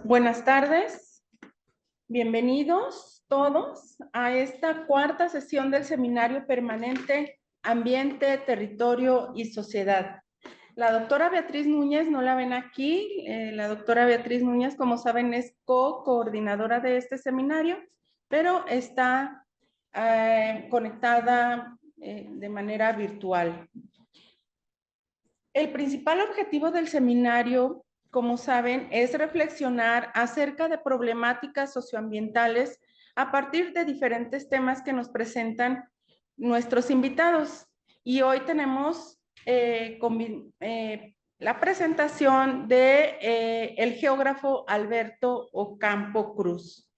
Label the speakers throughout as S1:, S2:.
S1: Buenas tardes, bienvenidos todos a esta cuarta sesión del Seminario Permanente Ambiente, Territorio y Sociedad. La doctora Beatriz Núñez, no la ven aquí, la doctora Beatriz Núñez, como saben, es coordinadora de este seminario, pero está conectada de manera virtual. El principal objetivo del seminario, como saben, es reflexionar acerca de problemáticas socioambientales a partir de diferentes temas que nos presentan nuestros invitados. Y hoy tenemos la presentación de el geógrafo Alberto Ocampo Cruz,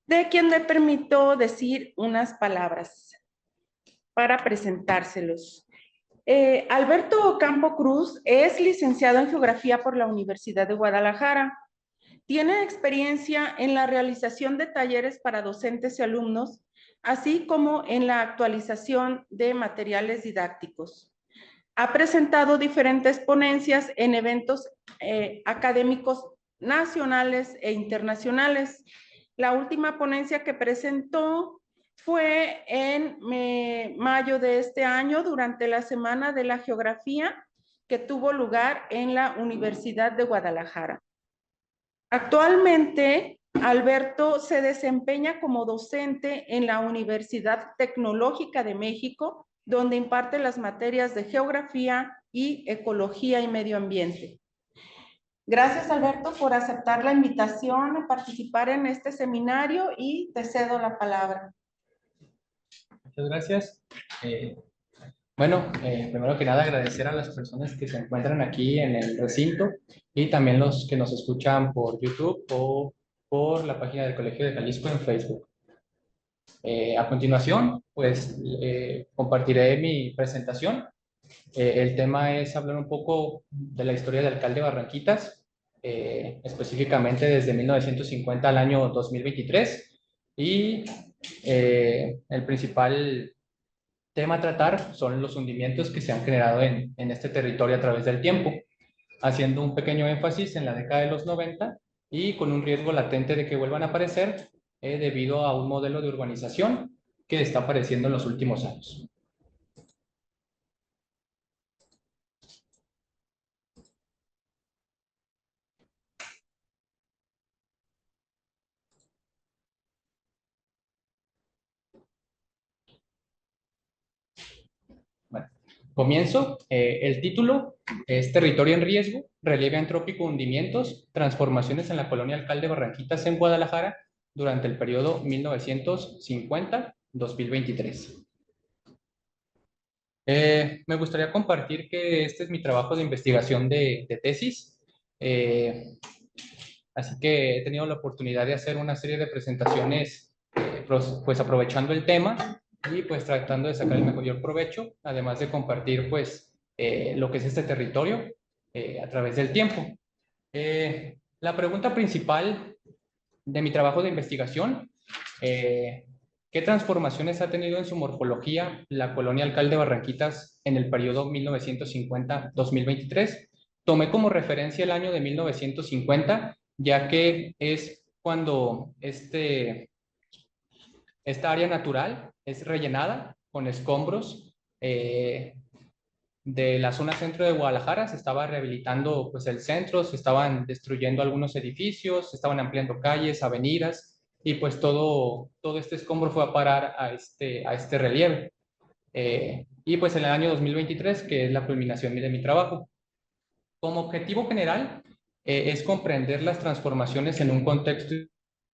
S1: de quien me permito decir unas palabras para presentárselos. Alberto Ocampo Cruz es licenciado en Geografía por la Universidad de Guadalajara. Tiene experiencia en la realización de talleres para docentes y alumnos, así como en la actualización de materiales didácticos. Ha presentado diferentes ponencias en eventos académicos nacionales e internacionales. La última ponencia que presentó fue en mayo de este año durante la Semana de la Geografía que tuvo lugar en la Universidad de Guadalajara. Actualmente, Alberto se desempeña como docente en la Universidad Tecnológica de México, donde imparte las materias de Geografía y Ecología y Medio Ambiente. Gracias, Alberto, por aceptar la invitación a participar en este seminario y te cedo la palabra.
S2: Muchas gracias. Primero que nada agradecer a las personas que se encuentran aquí en el recinto y también los que nos escuchan por YouTube o por la página del Colegio de Jalisco en Facebook. A continuación, pues compartiré mi presentación. El tema es hablar un poco de la historia del alcalde Barranquitas, específicamente desde 1950 al año 2023. Y el principal tema a tratar son los hundimientos que se han generado en este territorio a través del tiempo, haciendo un pequeño énfasis en la década de los 90 y con un riesgo latente de que vuelvan a aparecer debido a un modelo de urbanización que está apareciendo en los últimos años. Bueno, comienzo. El título es Territorio en riesgo, relieve antrópico, hundimientos, transformaciones en la colonia Alcalde Barranquitas en Guadalajara durante el periodo 1950-2023. Me gustaría compartir que este es mi trabajo de investigación de tesis. Así que he tenido la oportunidad de hacer una serie de presentaciones, pues aprovechando el tema y pues tratando de sacar el mejor provecho, además de compartir pues lo que es este territorio a través del tiempo. La pregunta principal de mi trabajo de investigación, ¿qué transformaciones ha tenido en su morfología la colonia Alcalde Barranquitas en el periodo 1950-2023? Tomé como referencia el año de 1950, ya que es cuando esta área natural es rellenada con escombros de la zona centro de Guadalajara. Se estaba rehabilitando pues el centro, se estaban destruyendo algunos edificios, se estaban ampliando calles, avenidas, y pues todo este escombro fue a parar a este relieve. Y pues en el año 2023, que es la culminación de mi trabajo. Como objetivo general, es comprender las transformaciones en un contexto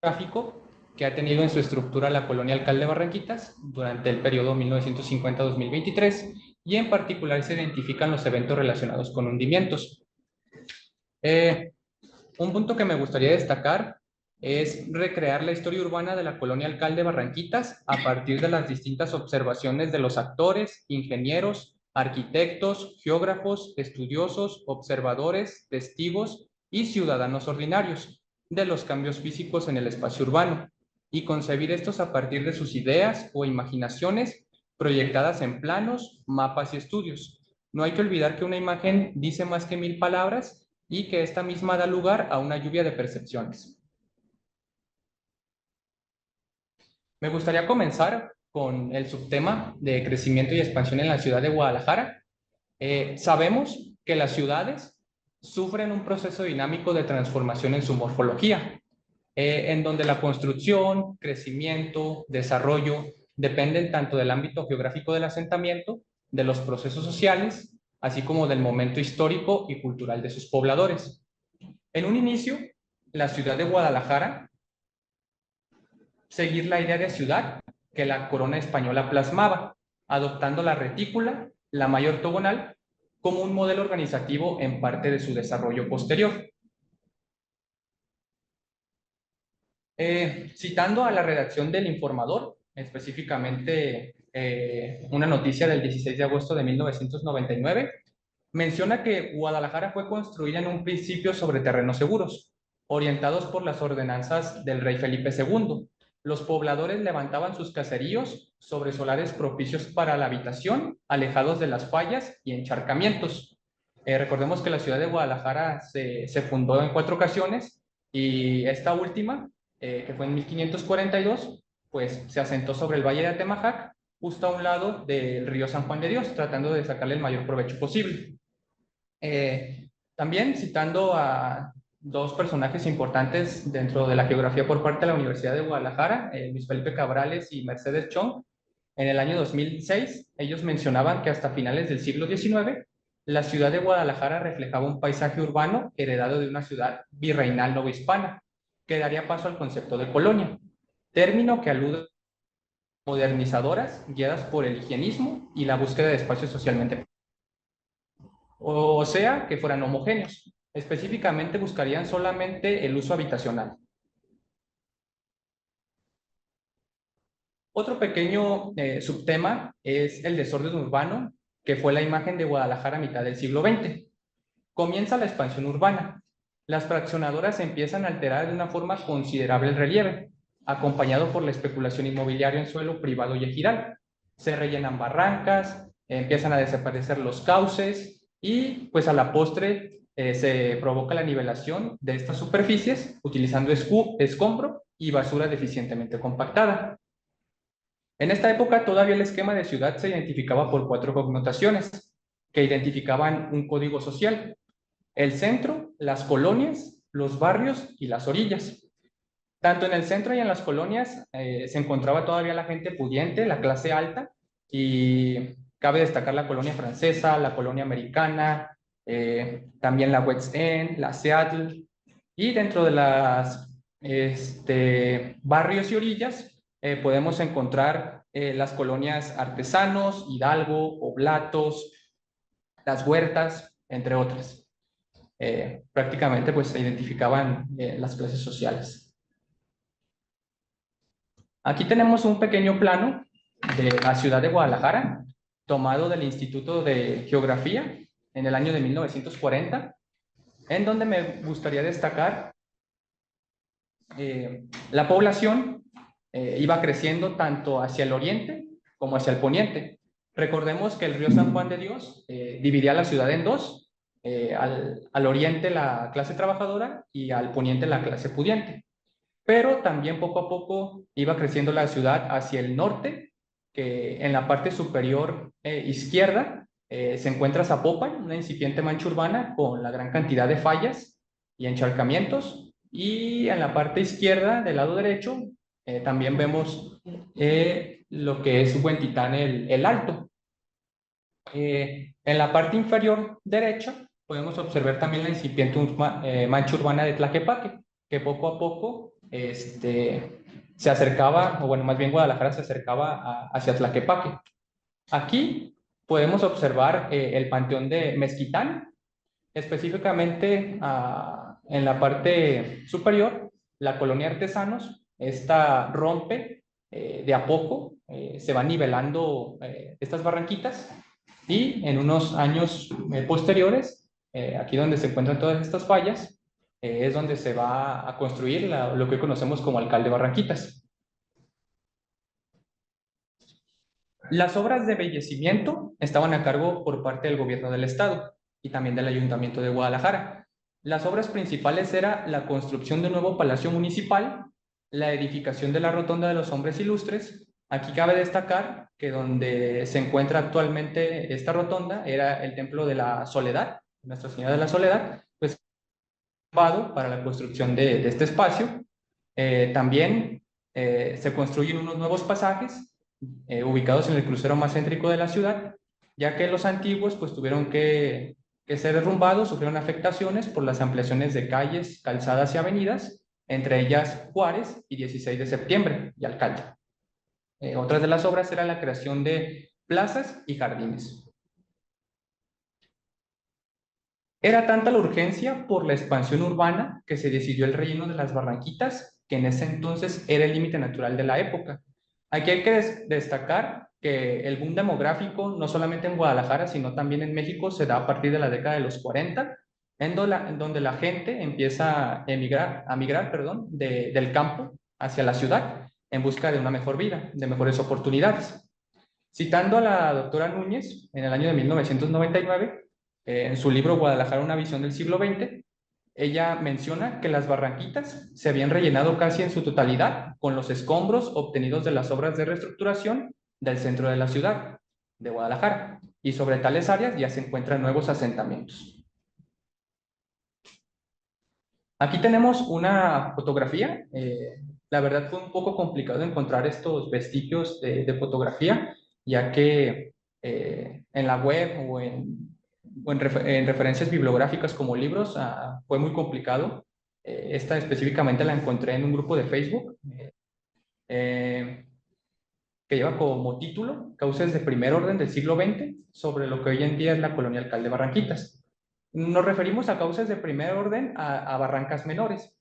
S2: gráfico que ha tenido en su estructura la colonia Alcalde Barranquitas durante el periodo 1950-2023, y en particular se identifican los eventos relacionados con hundimientos. Un punto que me gustaría destacar es recrear la historia urbana de la colonia Alcalde Barranquitas a partir de las distintas observaciones de los actores, ingenieros, arquitectos, geógrafos, estudiosos, observadores, testigos y ciudadanos ordinarios de los cambios físicos en el espacio urbano, y concebir estos a partir de sus ideas o imaginaciones proyectadas en planos, mapas y estudios. No hay que olvidar que una imagen dice más que 1000 palabras, y que esta misma da lugar a una lluvia de percepciones. Me gustaría comenzar con el subtema de crecimiento y expansión en la ciudad de Guadalajara. Sabemos que las ciudades sufren un proceso dinámico de transformación en su morfología, en donde la construcción, crecimiento, desarrollo dependen tanto del ámbito geográfico del asentamiento, de los procesos sociales, así como del momento histórico y cultural de sus pobladores. En un inicio, la ciudad de Guadalajara seguir la idea de ciudad que la corona española plasmaba, adoptando la retícula, la malla ortogonal, como un modelo organizativo en parte de su desarrollo posterior. Citando a la redacción del Informador, específicamente una noticia del 16 de agosto de 1999, menciona que Guadalajara fue construida en un principio sobre terrenos seguros, orientados por las ordenanzas del rey Felipe II. Los pobladores levantaban sus caseríos sobre solares propicios para la habitación, alejados de las fallas y encharcamientos. Recordemos que la ciudad de Guadalajara se fundó en 4 ocasiones y esta última, que fue en 1542, pues se asentó sobre el Valle de Atemajac, justo a un lado del río San Juan de Dios, tratando de sacarle el mayor provecho posible. También citando a 2 personajes importantes dentro de la geografía por parte de la Universidad de Guadalajara, Luis Felipe Cabrales y Mercedes Chong, en el año 2006, ellos mencionaban que hasta finales del siglo XIX, la ciudad de Guadalajara reflejaba un paisaje urbano heredado de una ciudad virreinal novohispana, que daría paso al concepto de colonia, término que alude a modernizadoras guiadas por el higienismo y la búsqueda de espacios socialmente, o sea, que fueran homogéneos. Específicamente buscarían solamente el uso habitacional. Otro pequeño subtema es el desorden urbano, que fue la imagen de Guadalajara a mitad del siglo XX. Comienza la expansión urbana. Las fraccionadoras empiezan a alterar de una forma considerable el relieve, acompañado por la especulación inmobiliaria en suelo privado y ejidal. Se rellenan barrancas, empiezan a desaparecer los cauces y pues a la postre se provoca la nivelación de estas superficies utilizando escombro y basura deficientemente compactada. En esta época todavía el esquema de ciudad se identificaba por 4 connotaciones que identificaban un código social: el centro, las colonias, los barrios y las orillas. Tanto en el centro y en las colonias se encontraba todavía la gente pudiente, la clase alta, y cabe destacar la colonia francesa, la colonia americana, también la West End, la Seattle, y dentro de las barrios y orillas podemos encontrar las colonias artesanos, Hidalgo, Oblatos, las huertas, entre otras. Prácticamente pues se identificaban las clases sociales. Aquí tenemos un pequeño plano de la ciudad de Guadalajara, tomado del Instituto de Geografía en el año de 1940, en donde me gustaría destacar la población iba creciendo tanto hacia el oriente como hacia el poniente. Recordemos que el río San Juan de Dios dividía la ciudad en 2, al oriente la clase trabajadora y al poniente la clase pudiente. Pero también poco a poco iba creciendo la ciudad hacia el norte, que en la parte superior izquierda se encuentra Zapopan, una incipiente mancha urbana con la gran cantidad de fallas y encharcamientos, y en la parte izquierda del lado derecho también vemos lo que es Huentitán el Alto. En la parte inferior derecha podemos observar también la incipiente mancha urbana de Tlaquepaque, que poco a poco se acercaba, o bueno, más bien Guadalajara se acercaba hacia Tlaquepaque. Aquí podemos observar el panteón de Mezquitán, específicamente en la parte superior, la colonia Artesanos. Esta rompe de a poco, se van nivelando estas barranquitas, y en unos años posteriores, aquí donde se encuentran todas estas fallas, es donde se va a construir lo que hoy conocemos como Alcalde Barranquitas. Las obras de embellecimiento estaban a cargo por parte del gobierno del estado y también del ayuntamiento de Guadalajara. Las obras principales eran la construcción de un nuevo palacio municipal, la edificación de la Rotonda de los Hombres Ilustres. Aquí cabe destacar que donde se encuentra actualmente esta rotonda era el Templo de la Soledad, Nuestra Señora de la Soledad, pues para la construcción de este espacio. También se construyen unos nuevos pasajes ubicados en el crucero más céntrico de la ciudad, ya que los antiguos pues tuvieron que ser derrumbados, sufrieron afectaciones por las ampliaciones de calles, calzadas y avenidas, entre ellas Juárez y 16 de septiembre y Alcalde. Otras de las obras era la creación de plazas y jardines. Era tanta la urgencia por la expansión urbana que se decidió el relleno de las Barranquitas, que en ese entonces era el límite natural de la época. Aquí hay que destacar que el boom demográfico, no solamente en Guadalajara, sino también en México, se da a partir de la década de los 40, en donde la gente empieza a migrar, perdón, del campo hacia la ciudad en busca de una mejor vida, de mejores oportunidades. Citando a la doctora Núñez, en el año de 1999, en su libro Guadalajara, una visión del siglo XX, ella menciona que las Barranquitas se habían rellenado casi en su totalidad con los escombros obtenidos de las obras de reestructuración del centro de la ciudad de Guadalajara, y sobre tales áreas ya se encuentran nuevos asentamientos. Aquí tenemos una fotografía. La verdad fue un poco complicado encontrar estos vestigios de fotografía, ya que en la web en referencias bibliográficas como libros fue muy complicado. Esta específicamente la encontré en un grupo de Facebook que lleva como título Causas de primer orden del siglo XX sobre lo que hoy en día es la colonia Alcalde de Barranquitas. Nos referimos a causas de primer orden a barrancas menores.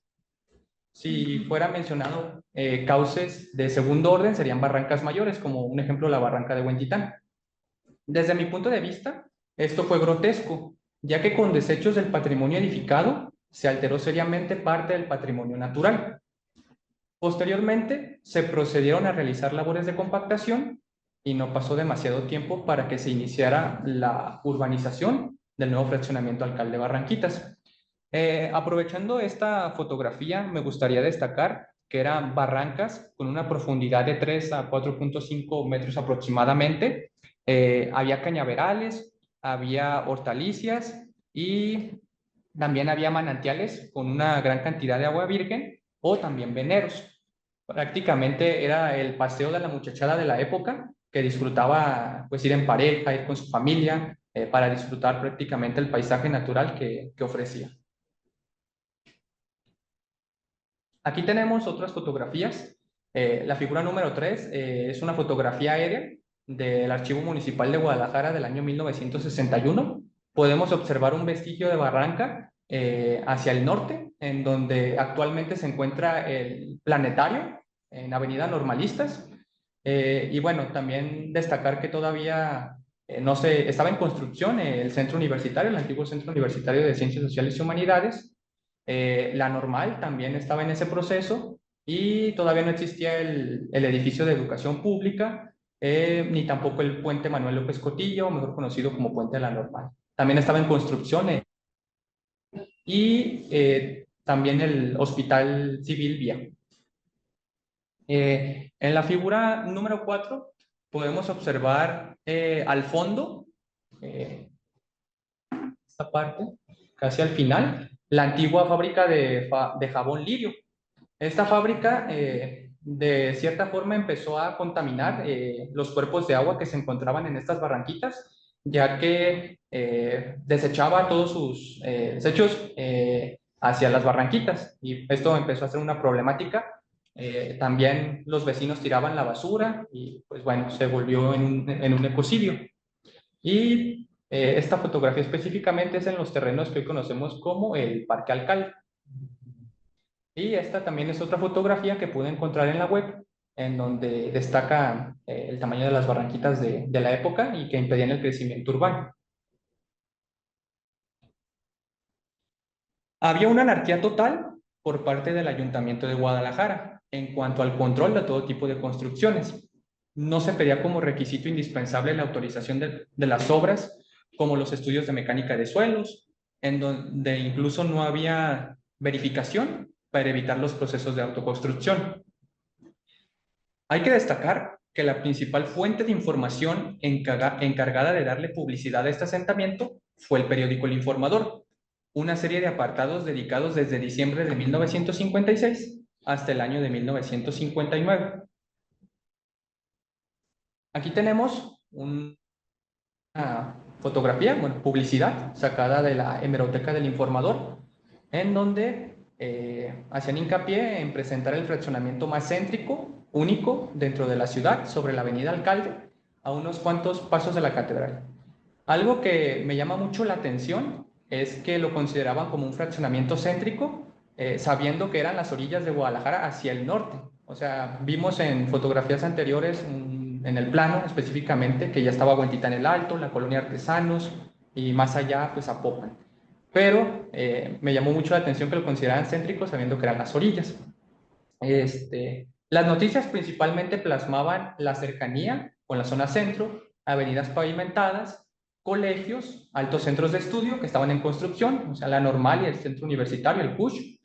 S2: Si fuera mencionado cauces de segundo orden, serían barrancas mayores, como un ejemplo la barranca de Huentitán. Desde mi punto de vista, esto fue grotesco, ya que con desechos del patrimonio edificado se alteró seriamente parte del patrimonio natural. Posteriormente, se procedieron a realizar labores de compactación y no pasó demasiado tiempo para que se iniciara la urbanización del nuevo fraccionamiento Alcalde Barranquitas. Aprovechando esta fotografía, me gustaría destacar que eran barrancas con una profundidad de 3 a 4.5 metros aproximadamente. Había cañaverales, había hortalizas y también había manantiales con una gran cantidad de agua virgen o también veneros. Prácticamente era el paseo de la muchachada de la época que disfrutaba pues ir en pareja, ir con su familia para disfrutar prácticamente el paisaje natural que ofrecía. Aquí tenemos otras fotografías. La figura número 3 es una fotografía aérea del Archivo Municipal de Guadalajara del año 1961. Podemos observar un vestigio de barranca hacia el norte, en donde actualmente se encuentra el planetario en Avenida Normalistas. Y bueno, también destacar que todavía no se, estaba en construcción el centro universitario, el antiguo Centro Universitario de Ciencias Sociales y Humanidades. La Normal también estaba en ese proceso y todavía no existía el edificio de educación pública, ni tampoco el puente Manuel López Cotillo, mejor conocido como Puente de la Normal. También estaba en construcción y también el Hospital Civil Vía. En la figura número 4 podemos observar al fondo, esta parte, casi al final, la antigua fábrica de jabón Lirio. Esta fábrica, de cierta forma, empezó a contaminar los cuerpos de agua que se encontraban en estas barranquitas, ya que desechaba todos sus desechos hacia las barranquitas, y esto empezó a ser una problemática. También los vecinos tiraban la basura y, pues bueno, se volvió en un ecocidio. Y esta fotografía específicamente es en los terrenos que hoy conocemos como el Parque Alcalde. Y esta también es otra fotografía que pude encontrar en la web, en donde destaca el tamaño de las barranquitas de la época y que impedían el crecimiento urbano. Había una anarquía total por parte del Ayuntamiento de Guadalajara en cuanto al control de todo tipo de construcciones. No se pedía como requisito indispensable la autorización de las obras, como los estudios de mecánica de suelos, en donde incluso no había verificación para evitar los procesos de autoconstrucción. Hay que destacar que la principal fuente de información encargada de darle publicidad a este asentamiento fue el periódico El Informador, una serie de apartados dedicados desde diciembre de 1956 hasta el año de 1959. Aquí tenemos una fotografía, bueno, publicidad sacada de la hemeroteca del Informador, en donde hacían hincapié en presentar el fraccionamiento más céntrico, único dentro de la ciudad, sobre la avenida Alcalde, a unos cuantos pasos de la catedral. Algo que me llama mucho la atención es que lo consideraban como un fraccionamiento céntrico, sabiendo que eran las orillas de Guadalajara hacia el norte. O sea, vimos en fotografías anteriores, en el plano específicamente, que ya estaba Huentitán el Alto, la colonia Artesanos, y más allá, pues Zapopan. Pero me llamó mucho la atención que lo consideraran céntrico, sabiendo que eran las orillas. Las noticias principalmente plasmaban la cercanía con la zona centro, avenidas pavimentadas, colegios, altos centros de estudio que estaban en construcción, o sea, la Normal y el centro universitario, el PUSH,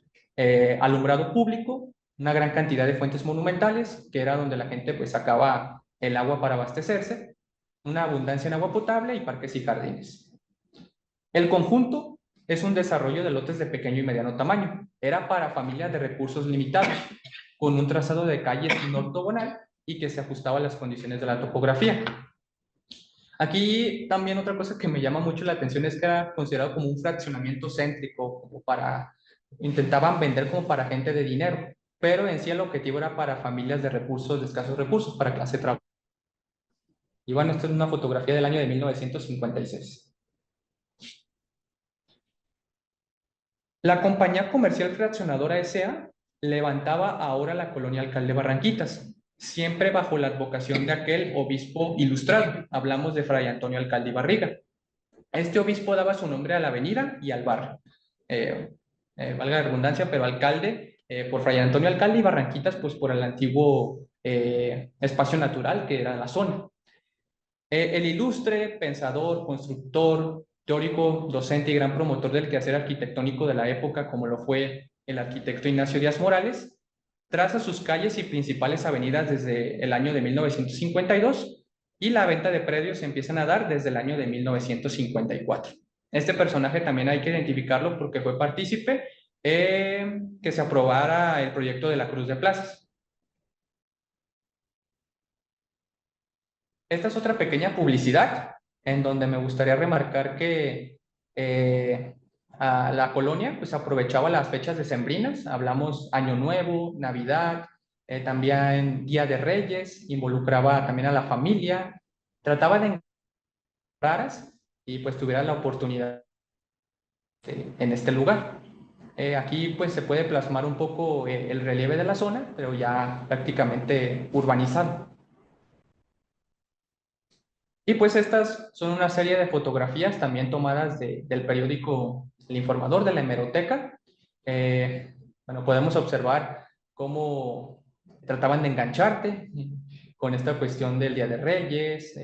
S2: alumbrado público, una gran cantidad de fuentes monumentales, que era donde la gente pues sacaba el agua para abastecerse, una abundancia en agua potable y parques y jardines. El conjunto es un desarrollo de lotes de pequeño y mediano tamaño. Era para familias de recursos limitados, con un trazado de calles no ortogonal y que se ajustaba a las condiciones de la topografía. Aquí también otra cosa que me llama mucho la atención es que era considerado como un fraccionamiento céntrico, como para, intentaban vender como para gente de dinero, pero en sí el objetivo era para familias de recursos, de escasos recursos, para clase trabajadora. Y bueno, esta es una fotografía del año de 1956. La compañía comercial fraccionadora S.A. levantaba ahora la colonia Alcalde Barranquitas, siempre bajo la advocación de aquel obispo ilustrado. Hablamos de Fray Antonio Alcalde Barriga. Este obispo daba su nombre a la avenida y al barrio. Valga la redundancia, pero alcalde por Fray Antonio Alcalde y Barranquitas, pues por el antiguo espacio natural que era la zona. El ilustre pensador, constructor, teórico, docente y gran promotor del quehacer arquitectónico de la época, como lo fue el arquitecto Ignacio Díaz Morales, traza sus calles y principales avenidas desde el año de 1952 y la venta de predios se empiezan a dar desde el año de 1954. Este personaje también hay que identificarlo porque fue partícipe que se aprobara el proyecto de la Cruz de Plazas. Esta es otra pequeña publicidad en donde me gustaría remarcar que a la colonia pues aprovechaba las fechas decembrinas, hablamos Año Nuevo, Navidad, también Día de Reyes, involucraba también a la familia, trataba de raras y pues tuviera la oportunidad en este lugar. Aquí pues se puede plasmar un poco el relieve de la zona, pero ya prácticamente urbanizado. Y pues estas son una serie de fotografías también tomadas del periódico El Informador, de la hemeroteca. Bueno, podemos observar cómo trataban de engancharte con esta cuestión del Día de Reyes,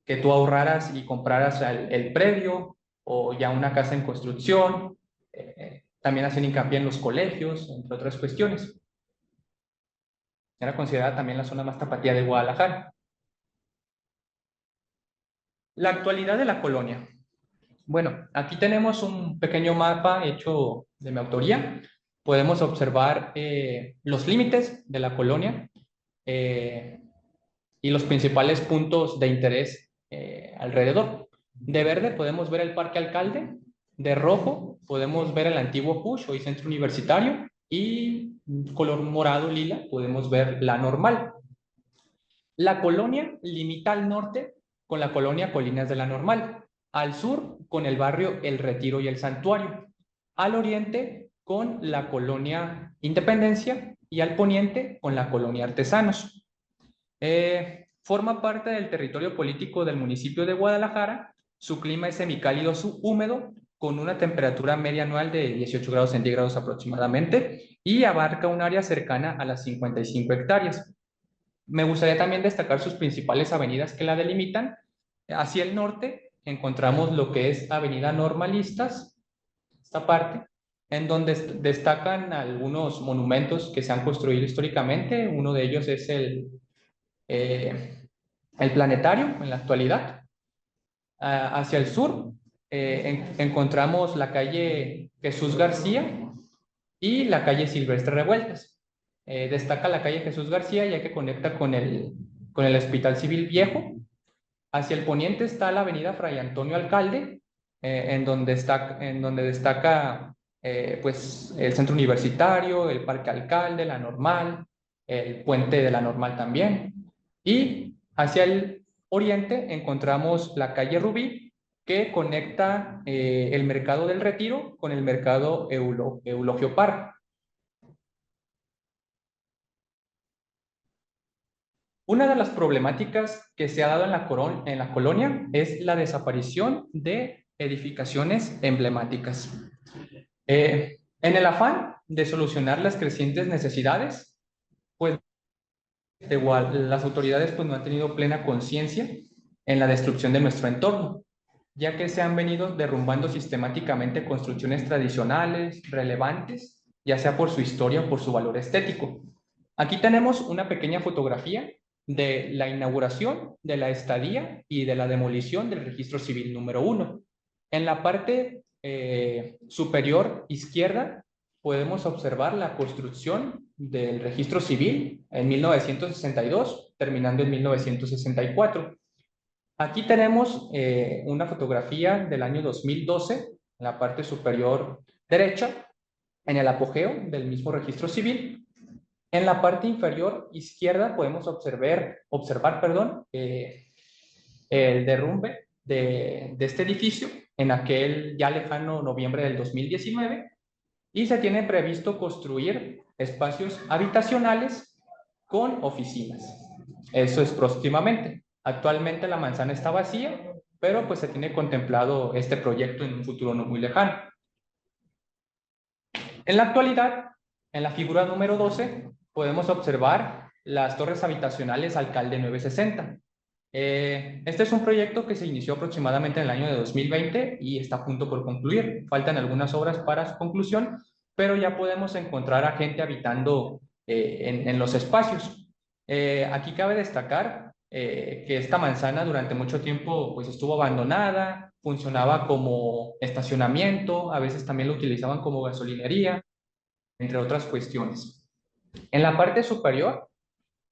S2: que tú ahorraras y compraras el predio o ya una casa en construcción. También hacen hincapié en los colegios, entre otras cuestiones. Era considerada también la zona más tapatía de Guadalajara. La actualidad de la colonia. Bueno, aquí tenemos un pequeño mapa hecho de mi autoría. Podemos observar los límites de la colonia y los principales puntos de interés alrededor. De verde podemos ver el Parque Alcalde, de rojo podemos ver el antiguo PUSH, hoy Centro Universitario, y color morado lila podemos ver la Normal. La colonia limita al norte con la colonia Colinas de la Normal, al sur con el barrio El Retiro y el Santuario, al oriente con la colonia Independencia y al poniente con la colonia Artesanos. Forma parte del territorio político del municipio de Guadalajara. Su clima es semicálido húmedo con una temperatura media anual de 18 grados centígrados aproximadamente y abarca un área cercana a las 55 hectáreas. Me gustaría también destacar sus principales avenidas que la delimitan. Hacia el norte encontramos lo que es Avenida Normalistas, esta parte, en donde destacan algunos monumentos que se han construido históricamente. Uno de ellos es el planetario en la actualidad. Hacia el sur encontramos la calle Jesús García y la calle Silvestre Revueltas. Destaca la calle Jesús García, ya que conecta con el Hospital Civil Viejo. Hacia el poniente está la avenida Fray Antonio Alcalde, en donde destaca pues, el centro universitario, el Parque Alcalde, la Normal, el puente de la Normal también. Y hacia el oriente encontramos la calle Rubí, que conecta el Mercado del Retiro con el Mercado Eulogio Parra. Una de las problemáticas que se ha dado en la colonia es la desaparición de edificaciones emblemáticas. En el afán de solucionar las crecientes necesidades, pues igual las autoridades pues, no han tenido plena conciencia en la destrucción de nuestro entorno, ya que se han venido derrumbando sistemáticamente construcciones tradicionales, relevantes, ya sea por su historia o por su valor estético. Aquí tenemos una pequeña fotografía de la inauguración, de la estadía y de la demolición del registro civil número 1. En la parte superior izquierda podemos observar la construcción del registro civil en 1962, terminando en 1964. Aquí tenemos una fotografía del año 2012, en la parte superior derecha, en el apogeo del mismo registro civil. En la parte inferior izquierda podemos observar, el derrumbe de este edificio en aquel ya lejano noviembre del 2019, y se tiene previsto construir espacios habitacionales con oficinas. Eso es próximamente. Actualmente la manzana está vacía, pero pues se tiene contemplado este proyecto en un futuro no muy lejano. En la actualidad, en la figura número 12, podemos observar las torres habitacionales Alcalde 960. Este es un proyecto que se inició aproximadamente en el año de 2020 y está a punto por concluir. Faltan algunas obras para su conclusión, pero ya podemos encontrar a gente habitando en los espacios. Aquí cabe destacar que esta manzana durante mucho tiempo pues, estuvo abandonada, funcionaba como estacionamiento, a veces también lo utilizaban como gasolinería, entre otras cuestiones. En la parte superior,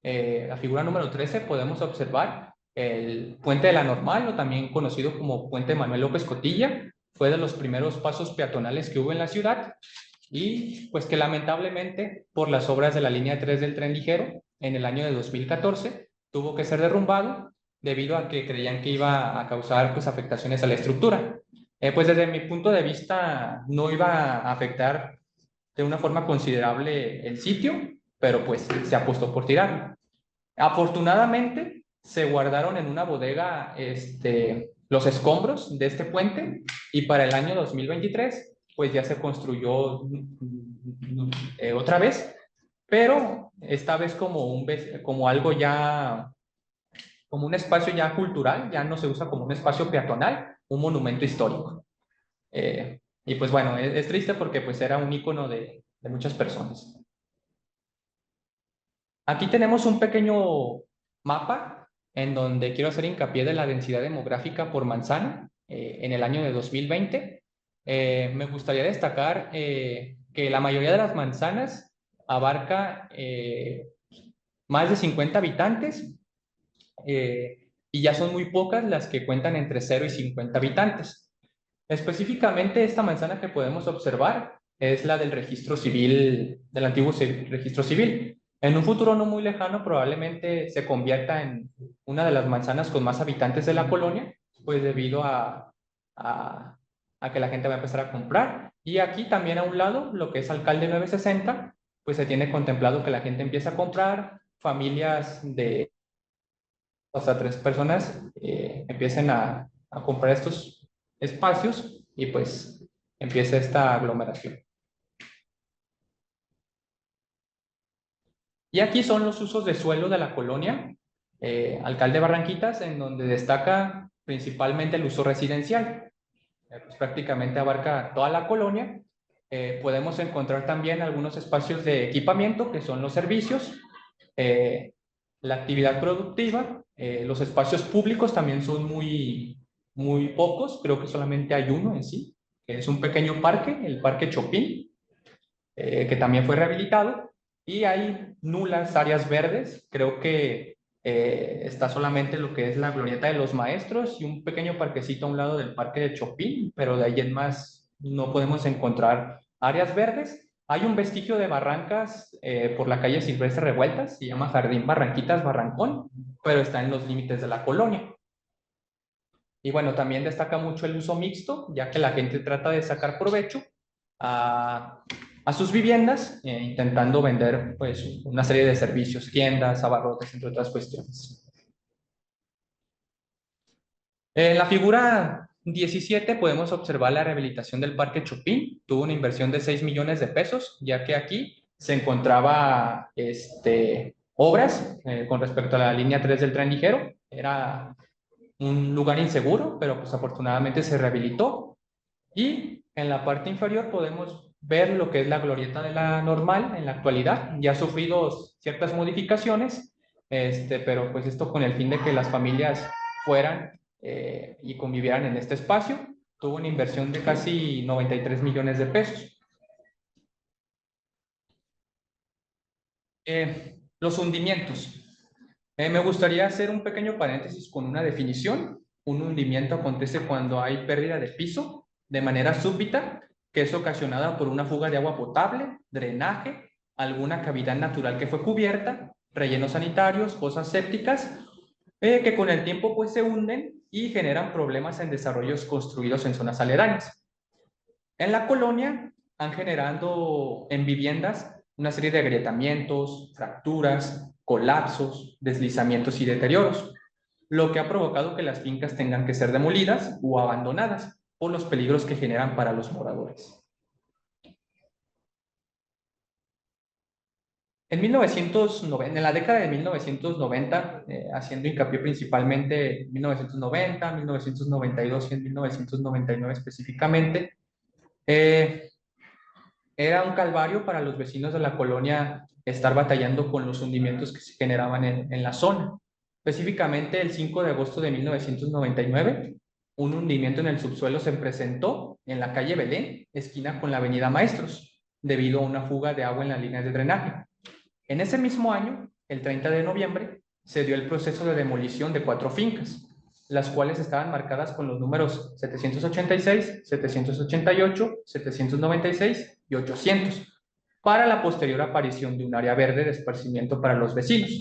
S2: la figura número 13, podemos observar el puente de la Normal, o también conocido como puente Manuel López Cotilla. Fue de los primeros pasos peatonales que hubo en la ciudad y pues que lamentablemente por las obras de la línea 3 del tren ligero en el año de 2014 tuvo que ser derrumbado debido a que creían que iba a causar pues afectaciones a la estructura. Pues desde mi punto de vista no iba a afectar de una forma considerable el sitio, pero pues se apostó por tirarlo. Afortunadamente, se guardaron en una bodega los escombros de este puente y para el año 2023 pues ya se construyó otra vez, pero esta vez como algo ya, como un espacio ya cultural, ya no se usa como un espacio peatonal, un monumento histórico. Y pues bueno, es triste porque pues era un ícono de muchas personas. Aquí tenemos un pequeño mapa en donde quiero hacer hincapié de la densidad demográfica por manzana en el año de 2020. Me gustaría destacar que la mayoría de las manzanas abarca más de 50 habitantes y ya son muy pocas las que cuentan entre 0 y 50 habitantes. Específicamente esta manzana que podemos observar es la del registro civil, del antiguo registro civil. En un futuro no muy lejano probablemente se convierta en una de las manzanas con más habitantes de la colonia, pues debido a que la gente va a empezar a comprar. Y aquí también a un lado, lo que es Alcalde 960, pues se tiene contemplado que la gente empiece a comprar, familias de hasta 3 personas empiecen a comprar estos espacios y pues empieza esta aglomeración. Y aquí son los usos de suelo de la colonia Alcalde Barranquitas, en donde destaca principalmente el uso residencial. pues prácticamente abarca toda la colonia. Podemos encontrar también algunos espacios de equipamiento, que son los servicios, la actividad productiva, los espacios públicos también son muy pocos, creo que solamente hay uno en sí, que es un pequeño parque, el Parque Chopin, que también fue rehabilitado, y hay nulas áreas verdes, creo que está solamente lo que es la Glorieta de los Maestros y un pequeño parquecito a un lado del Parque de Chopin, pero de ahí en más no podemos encontrar áreas verdes. Hay un vestigio de barrancas por la calle Silvestre Revueltas, se llama Jardín Barranquitas Barrancón, pero está en los límites de la colonia. Y bueno, también destaca mucho el uso mixto, ya que la gente trata de sacar provecho a sus viviendas, intentando vender pues una serie de servicios, tiendas, abarrotes, entre otras cuestiones. En la figura 17 podemos observar la rehabilitación del Parque Chopin. Tuvo una inversión de 6 millones de pesos, ya que aquí se encontraba obras con respecto a la línea 3 del tren ligero. Era un lugar inseguro, pero pues afortunadamente se rehabilitó. Y en la parte inferior podemos ver lo que es la glorieta de la Normal en la actualidad. Ya ha sufrido ciertas modificaciones, pero pues esto con el fin de que las familias fueran y convivieran en este espacio. Tuvo una inversión de casi 93 millones de pesos. Los hundimientos. Me gustaría hacer un pequeño paréntesis con una definición. Un hundimiento acontece cuando hay pérdida de piso de manera súbita, que es ocasionada por una fuga de agua potable, drenaje, alguna cavidad natural que fue cubierta, rellenos sanitarios, fosas sépticas, que con el tiempo pues se hunden y generan problemas en desarrollos construidos en zonas aledañas. En la colonia han generado en viviendas una serie de agrietamientos, fracturas, colapsos, deslizamientos y deterioros, lo que ha provocado que las fincas tengan que ser demolidas o abandonadas por los peligros que generan para los moradores. En la década de 1990, haciendo hincapié principalmente en 1990, 1992 y en 1999 específicamente, era un calvario para los vecinos de la colonia estar batallando con los hundimientos que se generaban en la zona. Específicamente, el 5 de agosto de 1999, un hundimiento en el subsuelo se presentó en la calle Belén, esquina con la avenida Maestros, debido a una fuga de agua en las líneas de drenaje. En ese mismo año, el 30 de noviembre, se dio el proceso de demolición de 4 fincas, las cuales estaban marcadas con los números 786, 788, 796 y 800, para la posterior aparición de un área verde de esparcimiento para los vecinos.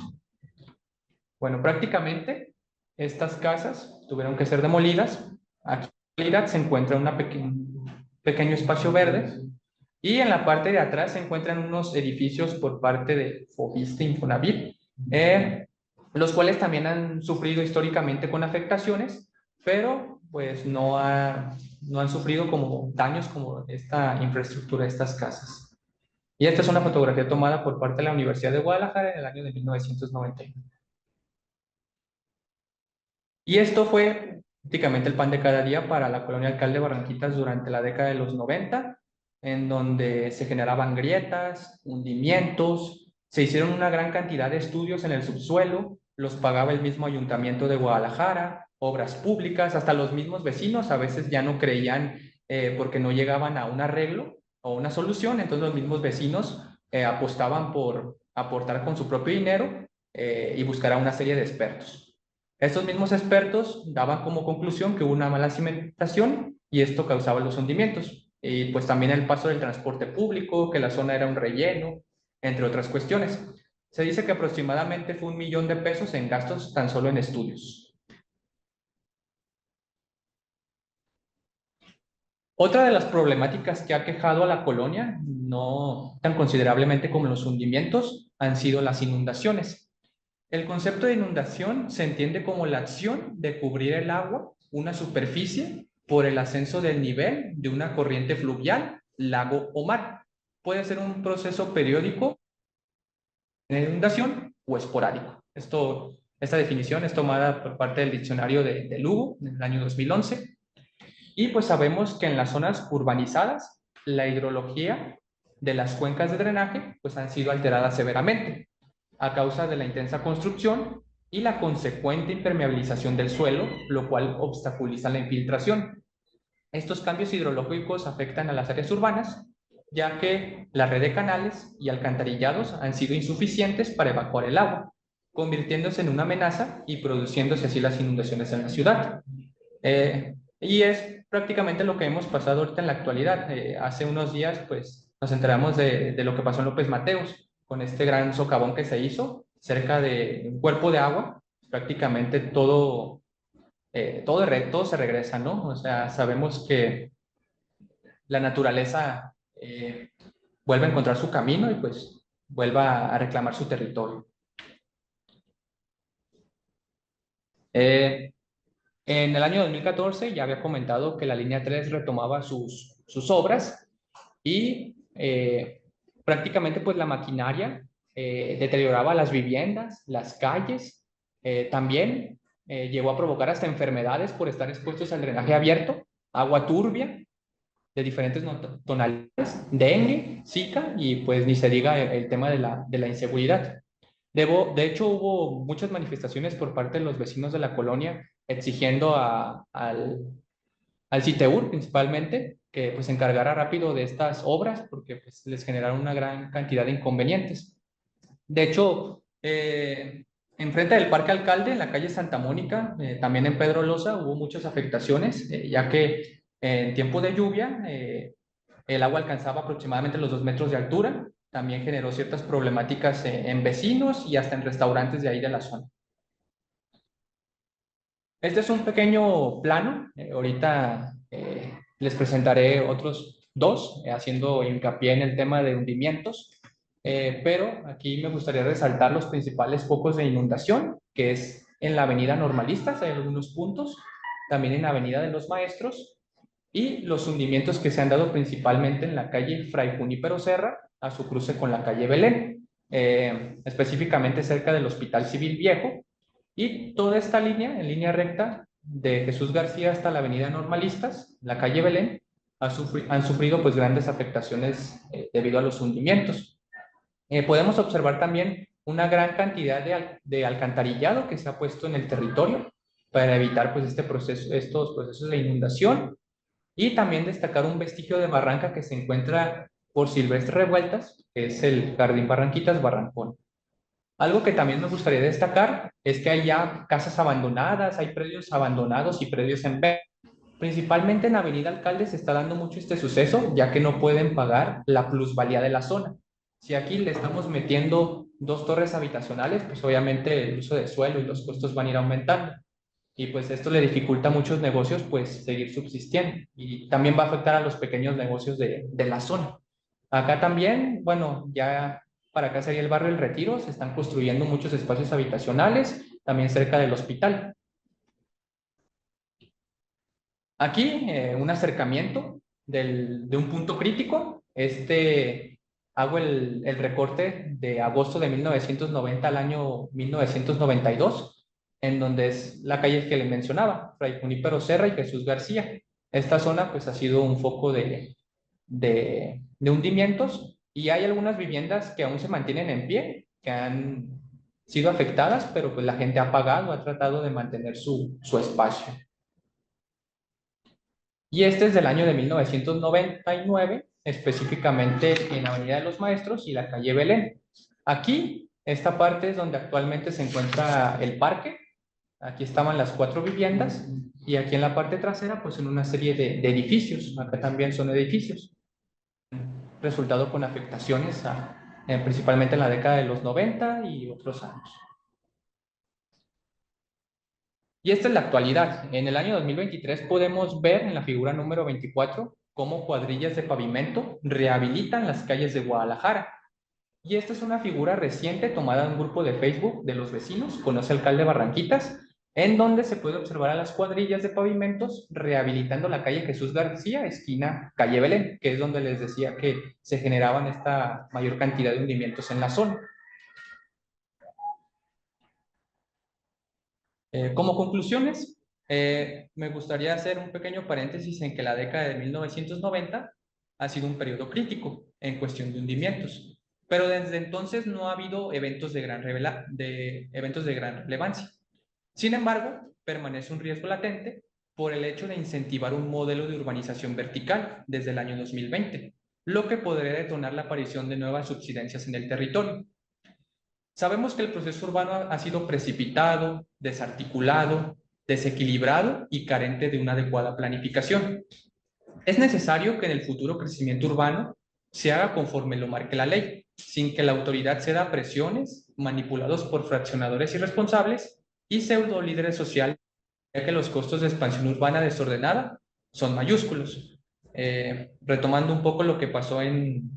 S2: Bueno, prácticamente estas casas tuvieron que ser demolidas. Aquí en realidad se encuentra un pequeño espacio verde y en la parte de atrás se encuentran unos edificios por parte de Fobiste Infonavit, los cuales también han sufrido históricamente con afectaciones, pero pues no han sufrido como daños como esta infraestructura de estas casas. Y esta es una fotografía tomada por parte de la Universidad de Guadalajara en el año de 1991. Y esto fue prácticamente el pan de cada día para la colonia Alcalde Barranquitas durante la década de los 90, en donde se generaban grietas, hundimientos, se hicieron una gran cantidad de estudios en el subsuelo, los pagaba el mismo ayuntamiento de Guadalajara, obras públicas, hasta los mismos vecinos a veces ya no creían porque no llegaban a un arreglo o una solución, entonces los mismos vecinos apostaban por aportar con su propio dinero y buscar a una serie de expertos. Estos mismos expertos daban como conclusión que hubo una mala cimentación y esto causaba los hundimientos. Y pues también el paso del transporte público, que la zona era un relleno, entre otras cuestiones. Se dice que aproximadamente fue 1 millón de pesos en gastos tan solo en estudios. Otra de las problemáticas que ha quejado a la colonia, no tan considerablemente como los hundimientos, han sido las inundaciones. El concepto de inundación se entiende como la acción de cubrir el agua, una superficie, por el ascenso del nivel de una corriente fluvial, lago o mar. Puede ser un proceso periódico de inundación o esporádico. Esta definición es tomada por parte del diccionario de Lugo en el año 2011. Y pues sabemos que en las zonas urbanizadas, la hidrología de las cuencas de drenaje pues han sido alteradas severamente a causa de la intensa construcción y la consecuente impermeabilización del suelo, lo cual obstaculiza la infiltración. Estos cambios hidrológicos afectan a las áreas urbanas, ya que la red de canales y alcantarillados han sido insuficientes para evacuar el agua, convirtiéndose en una amenaza y produciéndose así las inundaciones en la ciudad. Y es prácticamente lo que hemos pasado ahorita en la actualidad. Hace unos días, pues, nos enteramos de lo que pasó en López Mateos, con este gran socavón que se hizo cerca de un cuerpo de agua. Prácticamente todo se regresa, ¿no? O sea, sabemos que la naturaleza vuelve a encontrar su camino y pues vuelva a reclamar su territorio. Eh, en el año 2014 ya había comentado que la línea 3 retomaba sus obras y prácticamente pues la maquinaria deterioraba las viviendas, las calles, también llegó a provocar hasta enfermedades por estar expuestos al drenaje abierto, agua turbia de diferentes tonalidades, dengue, zika y pues ni se diga el tema de la inseguridad. De hecho, hubo muchas manifestaciones por parte de los vecinos de la colonia exigiendo al CITEUR principalmente que pues se encargara rápido de estas obras porque pues, les generaron una gran cantidad de inconvenientes. De hecho, enfrente del Parque Alcalde, en la calle Santa Mónica, también en Pedro Loza, hubo muchas afectaciones, ya que en tiempo de lluvia el agua alcanzaba aproximadamente los 2 metros de altura. También generó ciertas problemáticas en vecinos y hasta en restaurantes de ahí de la zona. Este es un pequeño plano. Ahorita les presentaré otros dos, haciendo hincapié en el tema de hundimientos. Pero aquí me gustaría resaltar los principales focos de inundación, que es en la Avenida Normalistas, hay algunos puntos, también en la Avenida de los Maestros, y los hundimientos que se han dado principalmente en la calle Fray Junípero Serra, a su cruce con la calle Belén, específicamente cerca del Hospital Civil Viejo, y toda esta línea, en línea recta, de Jesús García hasta la Avenida Normalistas, la calle Belén, han sufrido pues grandes afectaciones debido a los hundimientos. Podemos observar también una gran cantidad de alcantarillado que se ha puesto en el territorio para evitar pues estos procesos de inundación y también destacar un vestigio de barranca que se encuentra por Silvestre Revueltas, que es el Jardín Barranquitas Barrancón. Algo que también me gustaría destacar es que hay ya casas abandonadas, hay predios abandonados y predios en venta. Principalmente en Avenida Alcalde se está dando mucho este suceso, ya que no pueden pagar la plusvalía de la zona. Si aquí le estamos metiendo 2 torres habitacionales, pues obviamente el uso de suelo y los costos van a ir aumentando. Y pues esto le dificulta a muchos negocios pues seguir subsistiendo y también va a afectar a los pequeños negocios de la zona. Acá también, bueno, ya para acá sería el barrio El Retiro, se están construyendo muchos espacios habitacionales, también cerca del hospital. Aquí un acercamiento de un punto crítico. Hago el recorte de agosto de 1990 al año 1992, en donde es la calle que le mencionaba, Fray Junípero Serra y Jesús García. Esta zona pues ha sido un foco de hundimientos y hay algunas viviendas que aún se mantienen en pie, que han sido afectadas, pero pues la gente ha pagado, ha tratado de mantener su espacio. Y este es del año de 1999, específicamente en Avenida de los Maestros y la calle Belén. Aquí, esta parte es donde actualmente se encuentra el parque. Aquí estaban las 4 viviendas y aquí en la parte trasera, pues en una serie de edificios. Acá también son edificios. Resultado con afectaciones principalmente en la década de los 90 y otros años. Y esta es la actualidad. En el año 2023 podemos ver en la figura número 24 cómo cuadrillas de pavimento rehabilitan las calles de Guadalajara. Y esta es una figura reciente tomada en un grupo de Facebook de los vecinos, Conoce Alcalde Barranquitas, en donde se puede observar a las cuadrillas de pavimentos rehabilitando la calle Jesús García, esquina calle Belén, que es donde les decía que se generaban esta mayor cantidad de hundimientos en la zona. Como conclusiones, Me gustaría hacer un pequeño paréntesis en que la década de 1990 ha sido un periodo crítico en cuestión de hundimientos, pero desde entonces no ha habido eventos eventos de gran relevancia. Sin embargo, permanece un riesgo latente por el hecho de incentivar un modelo de urbanización vertical desde el año 2020, lo que podría detonar la aparición de nuevas subsidencias en el territorio. Sabemos que el proceso urbano ha sido precipitado, desarticulado, desequilibrado y carente de una adecuada planificación. Es necesario que en el futuro crecimiento urbano se haga conforme lo marque la ley, sin que la autoridad ceda a presiones manipulados por fraccionadores irresponsables y pseudo líderes sociales, ya que los costos de expansión urbana desordenada son mayúsculos. Retomando un poco lo que pasó en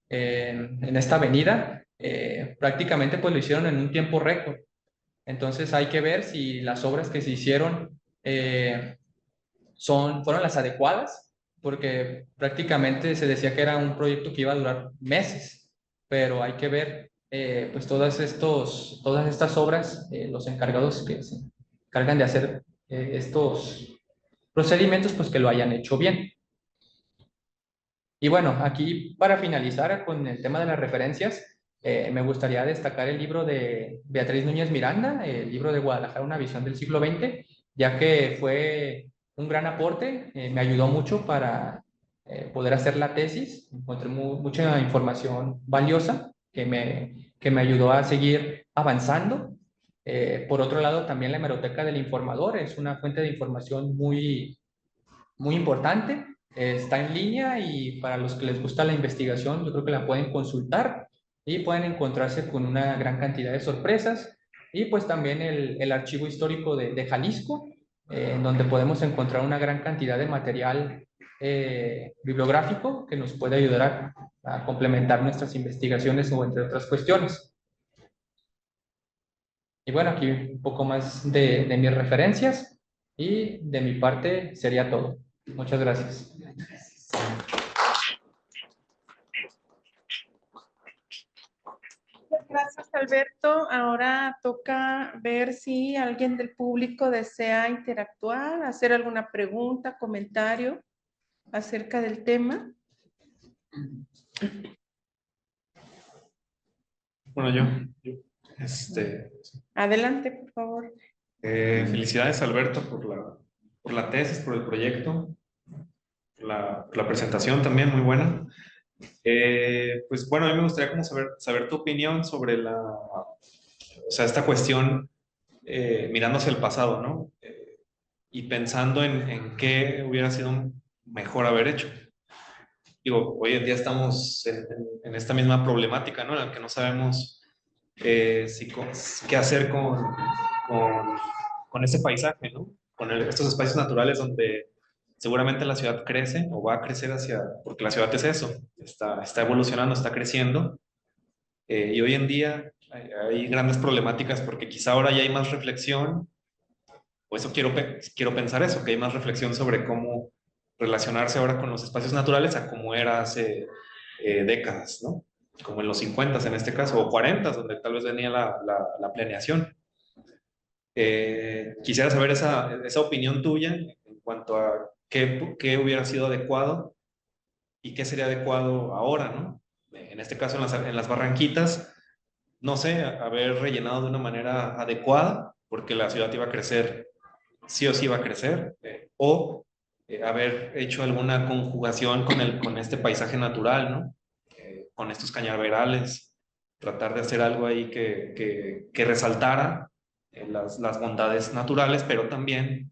S2: esta avenida, prácticamente pues lo hicieron en un tiempo récord. Entonces hay que ver si las obras que se hicieron fueron las adecuadas, porque prácticamente se decía que era un proyecto que iba a durar meses, pero hay que ver pues todas estas obras, los encargados que se encargan de hacer estos procedimientos, pues que lo hayan hecho bien. Y bueno, aquí para finalizar con el tema de las referencias, me gustaría destacar el libro de Beatriz Núñez Miranda, el libro de Guadalajara, una visión del siglo XX, ya que fue un gran aporte, me ayudó mucho para poder hacer la tesis, encontré mucha información valiosa que me ayudó a seguir avanzando. Por otro lado, también la hemeroteca del informador es una fuente de información muy importante. Está en línea y para los que les gusta la investigación, yo creo que la pueden consultar y pueden encontrarse con una gran cantidad de sorpresas. Y pues también el archivo histórico de Jalisco, en donde podemos encontrar una gran cantidad de material bibliográfico que nos puede ayudar a complementar nuestras investigaciones o entre otras cuestiones. Y bueno, aquí un poco más de mis referencias y de mi parte sería todo. Muchas gracias.
S1: Gracias, Alberto. Ahora toca ver si alguien del público desea interactuar, hacer alguna pregunta, comentario acerca del tema.
S3: Bueno, este,
S1: Adelante, por favor.
S3: felicidades Alberto por la tesis, por el proyecto, por la presentación también muy buena. Pues bueno, a mí me gustaría como saber tu opinión sobre o sea, esta cuestión mirando hacia el pasado, ¿no? Y pensando en qué hubiera sido mejor haber hecho. Digo, hoy en día estamos en esta misma problemática, ¿no? En la que no sabemos qué hacer con ese paisaje, ¿no? Con estos espacios naturales donde seguramente la ciudad crece o va a crecer porque la ciudad es eso, está evolucionando, está creciendo, y hoy en día hay grandes problemáticas porque quizá ahora ya hay más reflexión, o eso quiero pensar eso, que hay más reflexión sobre cómo relacionarse ahora con los espacios naturales a cómo era hace décadas, ¿no? Como en los 50 en este caso, o 40, donde tal vez venía la planeación. Quisiera saber esa opinión tuya en cuanto a qué hubiera sido adecuado y qué sería adecuado ahora, ¿no? En este caso, en las Barranquitas, no sé, haber rellenado de una manera adecuada, porque la ciudad iba a crecer, sí o sí iba a crecer, o haber hecho alguna conjugación con este paisaje natural, ¿no? Con estos cañaverales, tratar de hacer algo ahí que resaltara las bondades naturales, pero también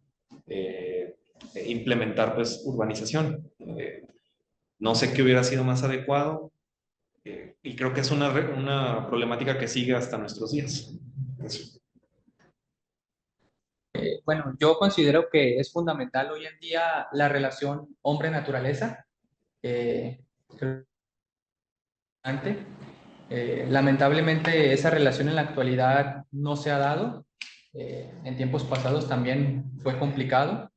S3: implementar pues urbanización. No sé qué hubiera sido más adecuado, y creo que es una problemática que sigue hasta nuestros días. Eso.
S2: Bueno, yo considero que es fundamental hoy en día la relación hombre-naturaleza. Creo que lamentablemente esa relación en la actualidad no se ha dado. En tiempos pasados también fue complicado.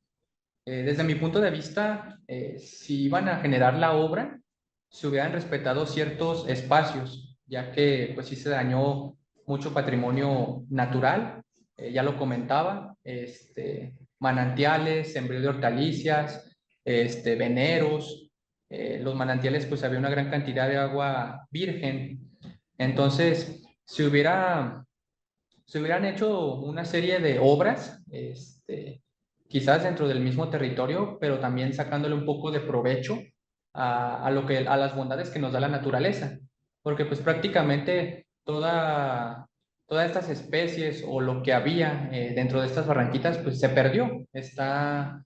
S2: Desde mi punto de vista, si iban a generar la obra, se hubieran respetado ciertos espacios, ya que pues sí se dañó mucho patrimonio natural, ya lo comentaba, manantiales, sembrío de hortalizas, veneros. Los manantiales, pues había una gran cantidad de agua virgen. Entonces, se hubieran hecho una serie de obras, quizás dentro del mismo territorio, pero también sacándole un poco de provecho a las bondades que nos da la naturaleza, porque pues prácticamente todas estas especies o lo que había dentro de estas barranquitas, pues se perdió, está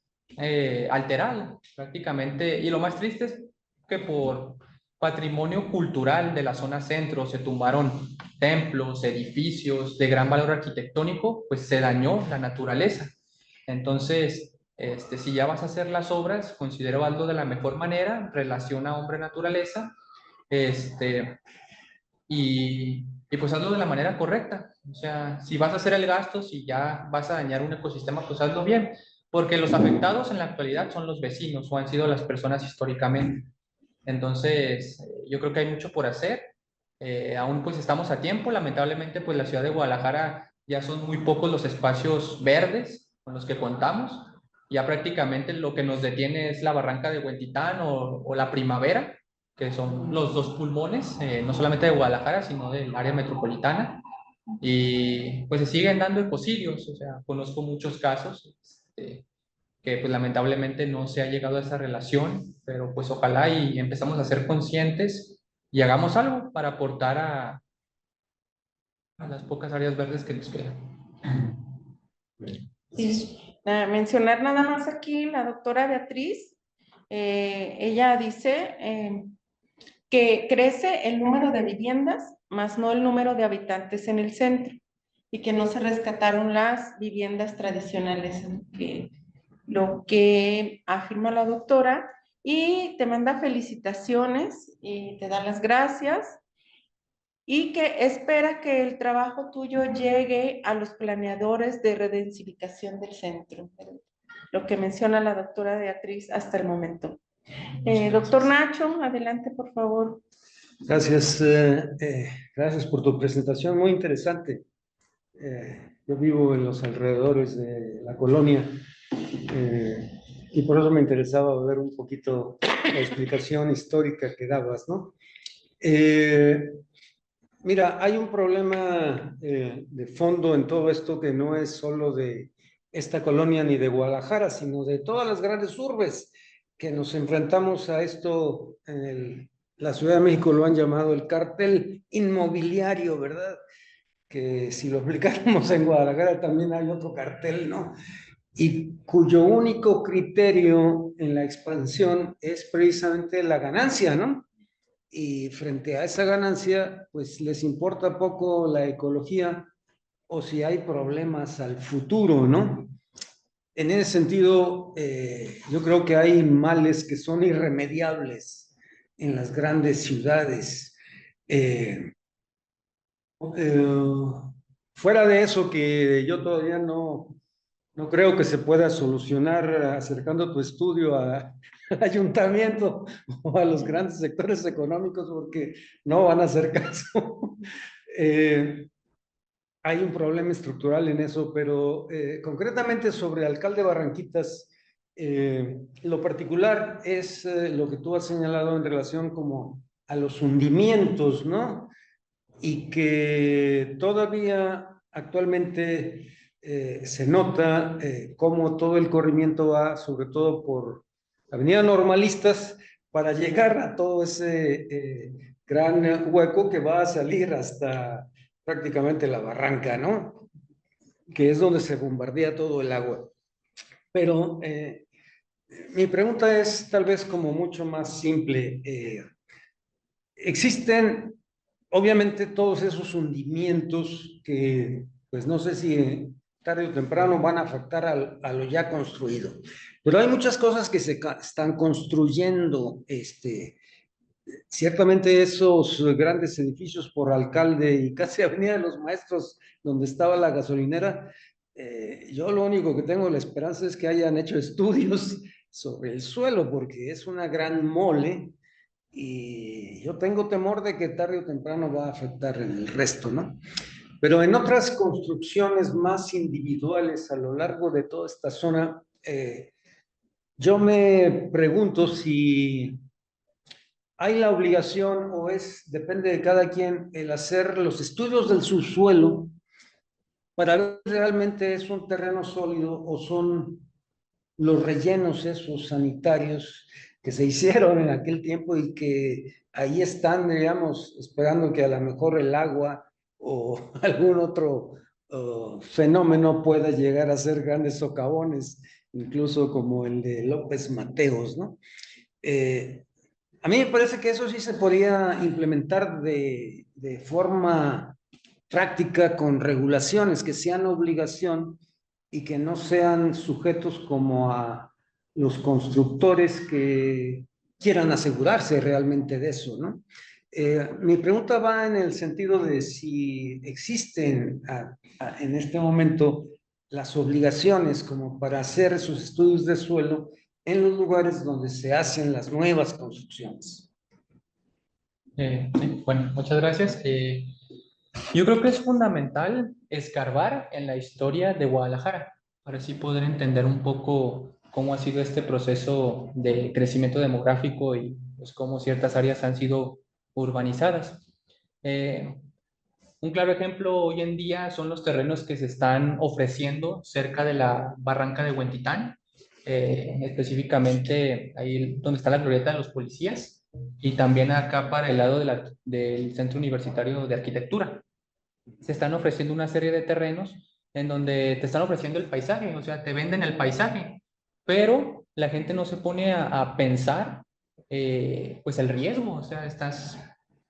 S2: alterado prácticamente, y lo más triste es que por patrimonio cultural de la zona centro se tumbaron templos, edificios de gran valor arquitectónico, pues se dañó la naturaleza. Entonces, si ya vas a hacer las obras, considero algo de la mejor manera, relaciona hombre-naturaleza, y pues hazlo de la manera correcta. O sea, si vas a hacer el gasto, si ya vas a dañar un ecosistema, pues hazlo bien, porque los afectados en la actualidad son los vecinos o han sido las personas históricamente. Entonces, yo creo que hay mucho por hacer. Aún pues estamos a tiempo. Lamentablemente, pues la ciudad de Guadalajara ya son muy pocos los espacios verdes con los que contamos. Ya prácticamente lo que nos detiene es la barranca de Huentitán o la Primavera, que son los dos pulmones, no solamente de Guadalajara, sino del área metropolitana. Y pues se siguen dando ecocidios, o sea, conozco muchos casos. Que pues lamentablemente no se ha llegado a esa relación, pero pues ojalá y empezamos a ser conscientes y hagamos algo para aportar a las pocas áreas verdes que nos quedan.
S1: Sí, mencionar nada más aquí la doctora Beatriz, ella dice que crece el número de viviendas, más no el número de habitantes en el centro, y que no se rescataron las viviendas tradicionales, lo que afirma la doctora, y te manda felicitaciones y te da las gracias, y que espera que el trabajo tuyo llegue a los planeadores de redensificación del centro, lo que menciona la doctora Beatriz hasta el momento. Doctor Nacho, adelante, por favor.
S4: Gracias, gracias por tu presentación, muy interesante. Yo vivo en los alrededores de la colonia y por eso me interesaba ver un poquito la explicación histórica que dabas, ¿no? Mira, hay un problema de fondo en todo esto que no es solo de esta colonia ni de Guadalajara, sino de todas las grandes urbes que nos enfrentamos a esto. La Ciudad de México lo han llamado el cártel inmobiliario, ¿verdad? Que si lo aplicáramos en Guadalajara también hay otro cartel, ¿no? Y cuyo único criterio en la expansión es precisamente la ganancia, ¿no? Y frente a esa ganancia, pues les importa poco la ecología o si hay problemas al futuro, ¿no? En ese sentido, yo creo que hay males que son irremediables en las grandes ciudades. Fuera de eso, que yo todavía no creo que se pueda solucionar acercando tu estudio al ayuntamiento o a los grandes sectores económicos porque no van a hacer caso. Hay un problema estructural en eso, pero concretamente sobre alcalde Barranquitas, lo particular es lo que tú has señalado en relación como a los hundimientos, ¿no? Y que todavía actualmente se nota cómo todo el corrimiento va, sobre todo por Avenida Normalistas, para llegar a todo ese gran hueco que va a salir hasta prácticamente la barranca, ¿no? Que es donde se bombardea todo el agua. Pero mi pregunta es tal vez como mucho más simple. Existen obviamente todos esos hundimientos que, pues no sé si tarde o temprano van a afectar a lo ya construido. Pero hay muchas cosas que se están construyendo, ciertamente esos grandes edificios por Alcalde y casi Avenida de los Maestros, donde estaba la gasolinera, yo lo único que tengo la esperanza es que hayan hecho estudios sobre el suelo, porque es una gran mole y yo tengo temor de que tarde o temprano va a afectar el resto, ¿no? Pero en otras construcciones más individuales a lo largo de toda esta zona, yo me pregunto si hay la obligación o depende de cada quien el hacer los estudios del subsuelo para ver si realmente es un terreno sólido o son los rellenos esos sanitarios que se hicieron en aquel tiempo y que ahí están, digamos, esperando que a lo mejor el agua o algún otro fenómeno pueda llegar a ser grandes socavones, incluso como el de López Mateos, ¿no? A mí me parece que eso sí se podría implementar de forma práctica con regulaciones que sean obligación y que no sean sujetos como a los constructores que quieran asegurarse realmente de eso, ¿no? Mi pregunta va en el sentido de si existen en este momento las obligaciones como para hacer esos estudios de suelo en los lugares donde se hacen las nuevas construcciones.
S2: Sí, bueno, muchas gracias. Yo creo que es fundamental escarbar en la historia de Guadalajara para así poder entender un poco cómo ha sido este proceso de crecimiento demográfico y pues, cómo ciertas áreas han sido urbanizadas. Eh, un claro ejemplo hoy en día son los terrenos que se están ofreciendo cerca de la barranca de Huentitán, específicamente ahí donde está la glorieta de los policías y también acá para el lado del Centro Universitario de Arquitectura. Se están ofreciendo una serie de terrenos en donde te están ofreciendo el paisaje, o sea, te venden el paisaje, pero la gente no se pone a pensar pues el riesgo, o sea,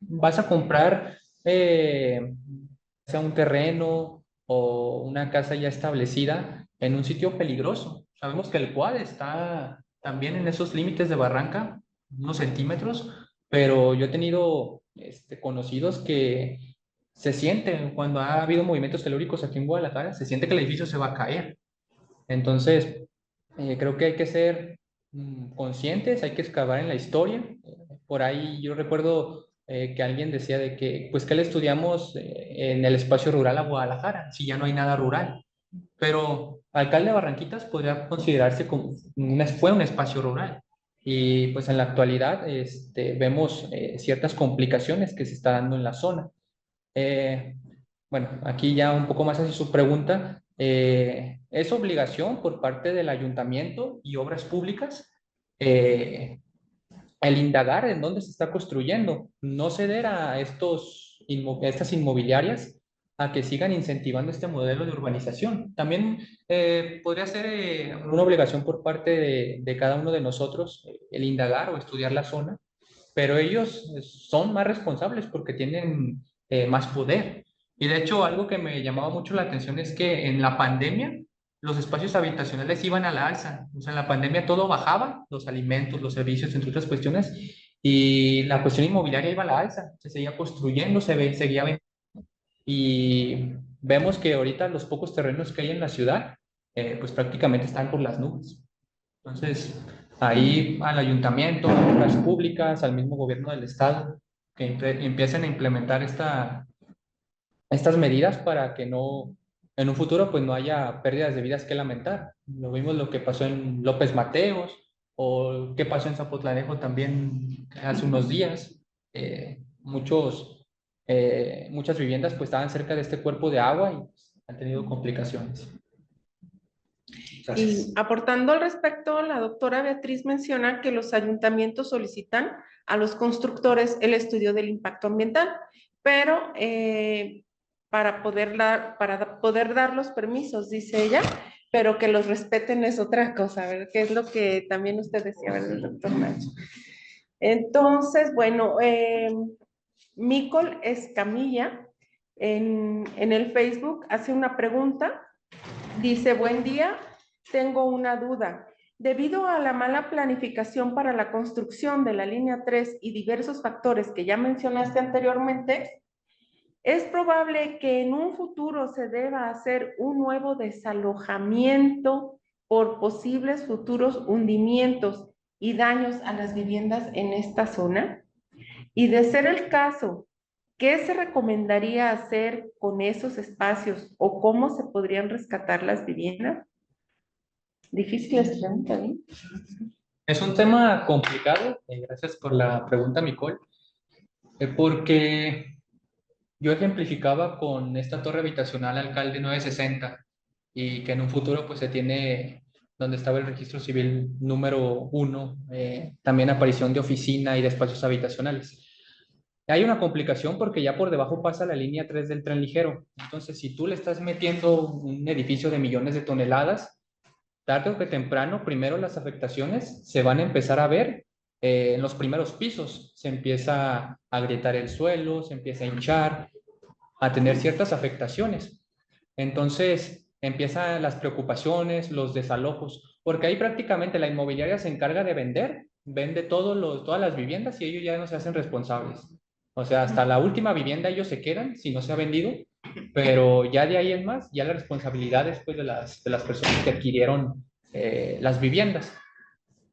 S2: vas a comprar sea un terreno o una casa ya establecida en un sitio peligroso. Sabemos que el quad está también en esos límites de barranca, unos centímetros, pero yo he tenido conocidos que se sienten, cuando ha habido movimientos telúricos aquí en Guadalajara, se siente que el edificio se va a caer. Entonces, creo que hay que ser conscientes, hay que excavar en la historia. Por ahí yo recuerdo que alguien decía de que, pues, ¿qué le estudiamos en el espacio rural a Guadalajara si ya no hay nada rural? Pero alcalde de Barranquitas podría considerarse como fue un espacio rural. Y pues en la actualidad vemos ciertas complicaciones que se está dando en la zona. Eh, bueno, aquí ya un poco más hacia su pregunta. ¿Es obligación por parte del ayuntamiento y obras públicas eh, el indagar en dónde se está construyendo? No ceder a estas inmobiliarias a que sigan incentivando este modelo de urbanización. También podría ser una obligación por parte de cada uno de nosotros el indagar o estudiar la zona, pero ellos son más responsables porque tienen más poder. Y de hecho, algo que me llamaba mucho la atención es que en la pandemia los espacios habitacionales iban a la alza. O sea, en la pandemia todo bajaba, los alimentos, los servicios, entre otras cuestiones, y la cuestión inmobiliaria iba a la alza. Se seguía construyendo, seguía vendiendo. Y vemos que ahorita los pocos terrenos que hay en la ciudad, pues prácticamente están por las nubes. Entonces, ahí al ayuntamiento, a las públicas, al mismo gobierno del estado, que empiecen a implementar estas medidas para que no, en un futuro, pues no haya pérdidas de vidas que lamentar. Lo vimos lo que pasó en López Mateos o qué pasó en Zapotlanejo también hace unos días. Muchas viviendas pues estaban cerca de este cuerpo de agua y pues, han tenido complicaciones.
S4: Gracias.
S1: Y aportando al respecto, la doctora Beatriz menciona que los ayuntamientos solicitan a los constructores el estudio del impacto ambiental, pero para poder dar los permisos, dice ella, pero que los respeten es otra cosa, ¿verdad? Que es lo que también usted decía, ¿verdad, doctor Nacho? Entonces, bueno, Micol Escamilla en el Facebook hace una pregunta. Dice, buen día, tengo una duda. Debido a la mala planificación para la construcción de la línea 3 y diversos factores que ya mencionaste anteriormente, ¿es probable que en un futuro se deba hacer un nuevo desalojamiento por posibles futuros hundimientos y daños a las viviendas en esta zona? Y de ser el caso, ¿qué se recomendaría hacer con esos espacios o cómo se podrían rescatar las viviendas? Difíciles preguntas, ¿eh?
S2: Es un tema complicado, gracias por la pregunta, Nicole, porque yo ejemplificaba con esta torre habitacional Alcalde 960 y que en un futuro pues se tiene donde estaba el registro civil número 1, también aparición de oficina y de espacios habitacionales. Hay una complicación porque ya por debajo pasa la línea 3 del tren ligero. Entonces, si tú le estás metiendo un edificio de millones de toneladas, tarde o que temprano, primero las afectaciones se van a empezar a ver en los primeros pisos. Se empieza a agrietar el suelo, se empieza a hinchar, a tener ciertas afectaciones. Entonces, empiezan las preocupaciones, los desalojos, porque ahí prácticamente la inmobiliaria se encarga de vende todas las viviendas y ellos ya no se hacen responsables. O sea, hasta la última vivienda ellos se quedan si no se ha vendido, pero ya de ahí en más, ya la responsabilidad después de las personas que adquirieron las viviendas.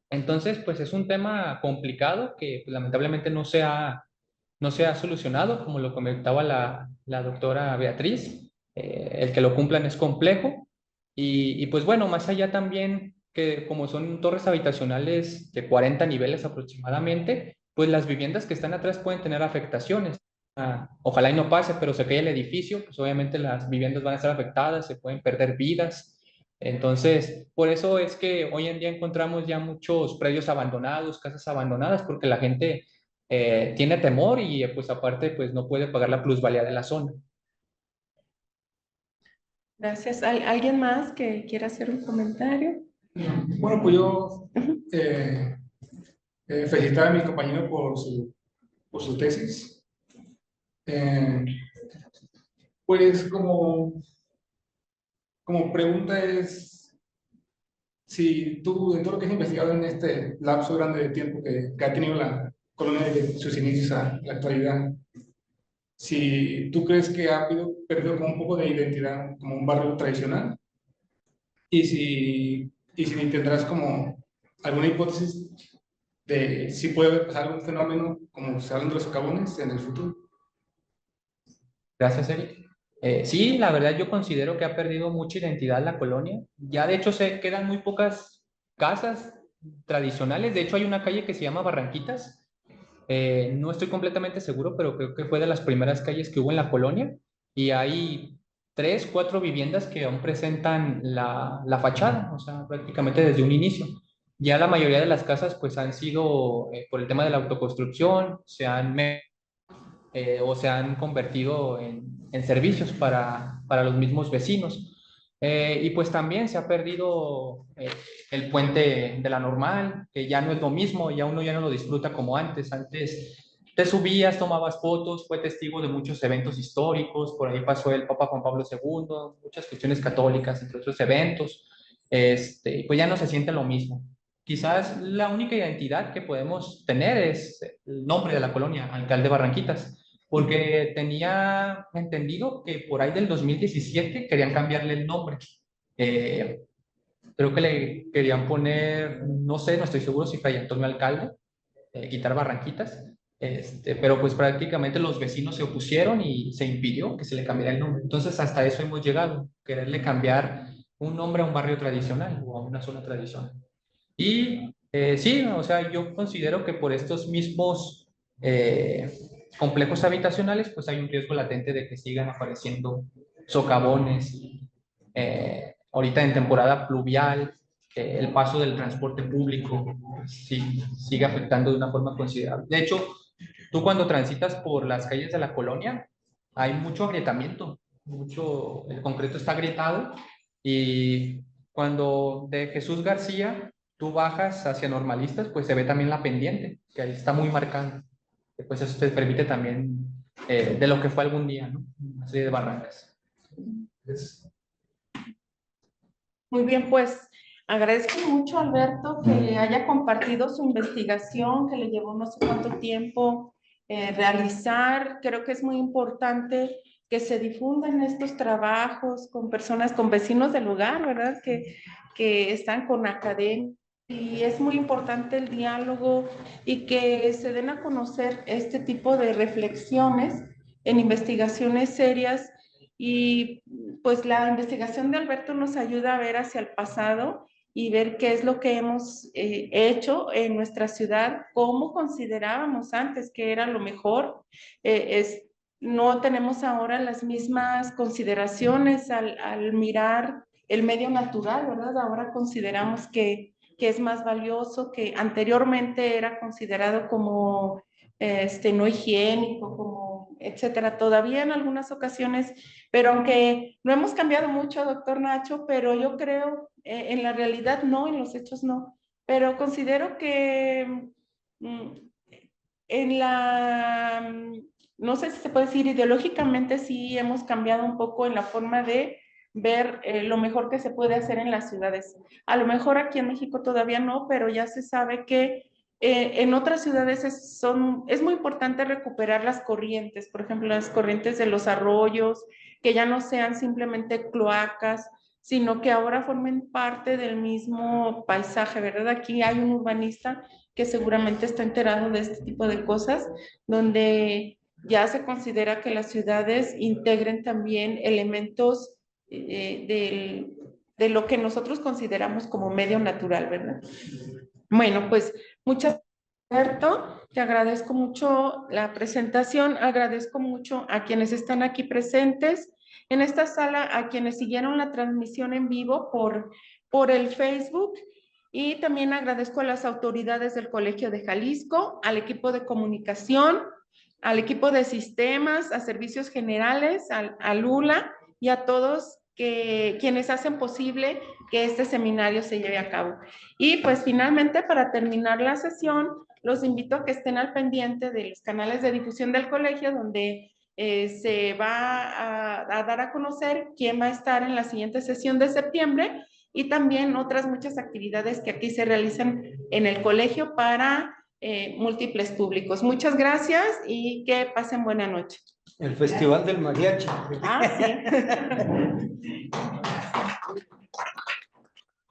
S2: Entonces, pues es un tema complicado que pues, lamentablemente no se ha solucionado, como lo comentaba la doctora Beatriz. El que lo cumplan es complejo. Y pues bueno, más allá también que como son torres habitacionales de 40 niveles aproximadamente, pues las viviendas que están atrás pueden tener afectaciones. Ojalá y no pase, pero se cae el edificio, pues obviamente las viviendas van a estar afectadas, se pueden perder vidas. Entonces, por eso es que hoy en día encontramos ya muchos predios abandonados, casas abandonadas, porque la gente tiene temor y pues aparte pues no puede pagar la plusvalía de la zona.
S1: Gracias. ¿Alguien más que quiera hacer un comentario?
S5: Bueno, pues yo felicitar a mi compañero por su tesis. Pues como pregunta es, si tú, en todo lo que has investigado en este lapso grande de tiempo que ha tenido la colonia desde sus inicios a la actualidad, si tú crees que ha perdido como un poco de identidad como un barrio tradicional, y si tendrás como alguna hipótesis de si puede pasar un fenómeno como se hablan de los socavones en el futuro.
S2: Gracias, Eric. Sí, la verdad yo considero que ha perdido mucha identidad la colonia. Ya de hecho se quedan muy pocas casas tradicionales. De hecho hay una calle que se llama Barranquitas. No estoy completamente seguro, pero creo que fue de las primeras calles que hubo en la colonia. Y hay 3, 4 viviendas que aún presentan la fachada, o sea, prácticamente desde un inicio. Ya la mayoría de las casas pues han sido, por el tema de la autoconstrucción, o se han convertido en servicios para los mismos vecinos. Y pues también se ha perdido el puente de la Normal, que ya no es lo mismo, ya uno ya no lo disfruta como antes. Antes te subías, tomabas fotos, fue testigo de muchos eventos históricos, por ahí pasó el Papa Juan Pablo II, muchas cuestiones católicas, entre otros eventos. Pues ya no se siente lo mismo. Quizás la única identidad que podemos tener es el nombre de la colonia, Alcalde Barranquitas, porque tenía entendido que por ahí del 2017 querían cambiarle el nombre. Eh, Creo que le querían poner, no sé, no estoy seguro si Fray Antonio Alcalde, quitar Barranquitas, pero pues prácticamente los vecinos se opusieron y se impidió que se le cambiara el nombre. Entonces hasta eso hemos llegado, quererle cambiar un nombre a un barrio tradicional o a una zona tradicional. Y sí, o sea, yo considero que por estos mismos complejos habitacionales, pues hay un riesgo latente de que sigan apareciendo socavones. Ahorita en temporada pluvial, el paso del transporte público sí, sigue afectando de una forma considerable. De hecho, tú cuando transitas por las calles de la colonia, hay mucho agrietamiento, el concreto está agrietado y cuando de Jesús García tú bajas hacia Normalistas, pues se ve también la pendiente, que ahí está muy marcada. Pues eso te permite también de lo que fue algún día, ¿no? Una serie de barrancas.
S1: Muy bien, pues agradezco mucho a Alberto que haya compartido su investigación, que le llevó no sé cuánto tiempo realizar. Creo que es muy importante que se difundan estos trabajos con personas, con vecinos del lugar, ¿verdad? Que están con academia. Y es muy importante el diálogo y que se den a conocer este tipo de reflexiones en investigaciones serias y pues la investigación de Alberto nos ayuda a ver hacia el pasado y ver qué es lo que hemos hecho en nuestra ciudad, cómo considerábamos antes que era lo mejor. No tenemos ahora las mismas consideraciones al mirar el medio natural, ¿verdad? Ahora consideramos que es más valioso, que anteriormente era considerado como no higiénico, como etcétera, todavía en algunas ocasiones, pero aunque no hemos cambiado mucho, doctor Nacho, pero yo creo, en la realidad no, en los hechos no, pero considero que en la, no sé si se puede decir ideológicamente, sí hemos cambiado un poco en la forma de ver lo mejor que se puede hacer en las ciudades. A lo mejor aquí en México todavía no, pero ya se sabe que en otras ciudades es muy importante recuperar las corrientes, por ejemplo, las corrientes de los arroyos, que ya no sean simplemente cloacas, sino que ahora formen parte del mismo paisaje, ¿verdad? Aquí hay un urbanista que seguramente está enterado de este tipo de cosas, donde ya se considera que las ciudades integren también elementos de lo que nosotros consideramos como medio natural, ¿verdad? Bueno, pues muchas gracias, Alberto. Te agradezco mucho la presentación, agradezco mucho a quienes están aquí presentes en esta sala, a quienes siguieron la transmisión en vivo por el Facebook, y también agradezco a las autoridades del Colegio de Jalisco, al equipo de comunicación, al equipo de sistemas, a servicios generales, a Lula y a todos quienes hacen posible que este seminario se lleve a cabo. Y pues finalmente, para terminar la sesión, los invito a que estén al pendiente de los canales de difusión del colegio, donde se va a dar a conocer quién va a estar en la siguiente sesión de septiembre, y también otras muchas actividades que aquí se realizan en el colegio para múltiples públicos. Muchas gracias y que pasen buena noche.
S4: El Festival del Mariachi.
S1: Ah, sí.